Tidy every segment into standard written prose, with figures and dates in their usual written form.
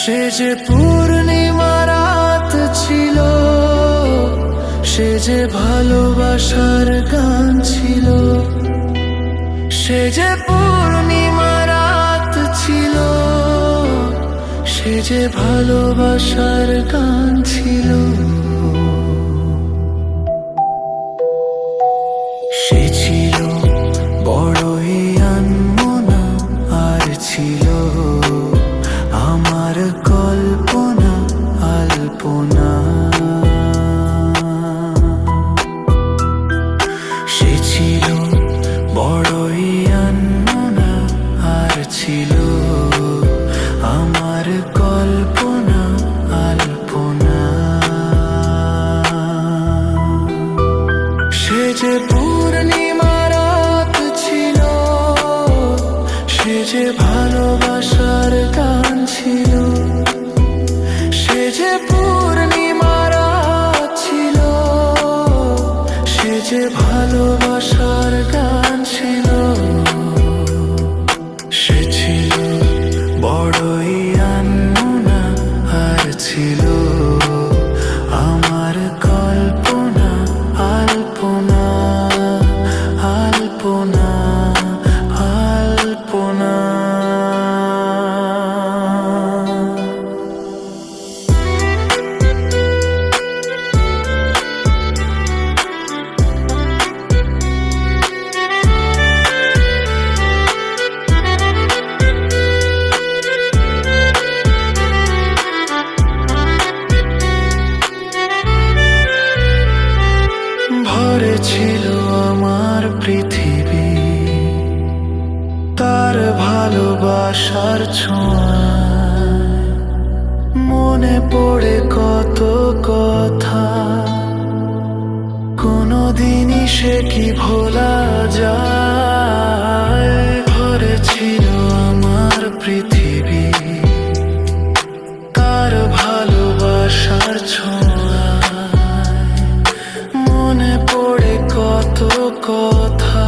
সে যে পূর্ণিমা রাত ছিল, সে যে ভালোবাসার গান ছিল। সে যে পূর্ণিমা রাত ছিল, সে যে ভালোবাসার গান ছিল। সে ছিল বড়ই আনমনা, আর ছিল আমার কল্পনা আলপনা। সে ছিল বড়ই আনমনা, আর ছিল আমার কল্পনা আলপনা। সে যে পূর্ণিমা রাত ছিল, সে যে ভালোবাসার গান ছিল। সে যে পূর্ণিমা রাত ছিল, সে যে ভালোবাসার গান ছিল। সে ছিল বড়ই আনমনা, আর ছিল আমার কল্পনা আলপনা আলপনা আলপনা। ভরে ছিল আমার পৃথিবী তার ভালোবাসার ছোঁয়ায়। মনে পড়ে কত কথা, কোনদিনই সে কি ভোলা যায়। ভরে ছিল আমার পৃথিবী তার ভালোবাসার ছোঁয়ায়। মনে পড়ে কত কথা,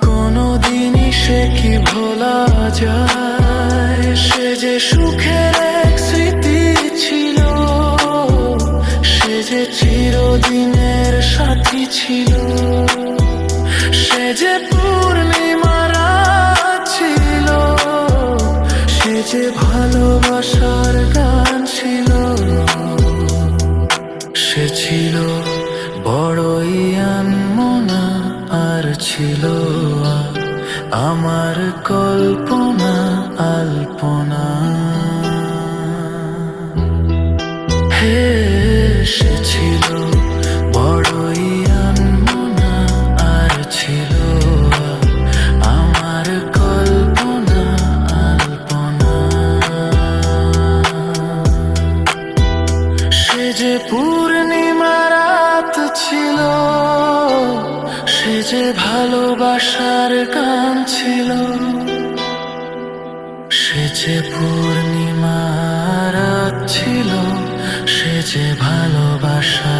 কোনদিনই সে কি ভোলা যায়। সে যে সুখের এক স্মৃতি ছিল, সে যে চিরদিনের সাথী ছিল। সে যে পূর্ণিমা রাত ছিল, সে যে ভালোবাসার গান ছিল। সে ছিল বড়ই আনমনা, আর ছিল আমার কল্পনা আলপনা। হে সে ছিল বড়ই আনমনা, আর ছিল আমার কল্পনা আলপনা। সে যে পূর্ণিমা রাত ছিল, সে যে ভালোবাসার গান ছিল। সে যে পূর্ণিমা রাত ছিল, সে যে ভালোবাসা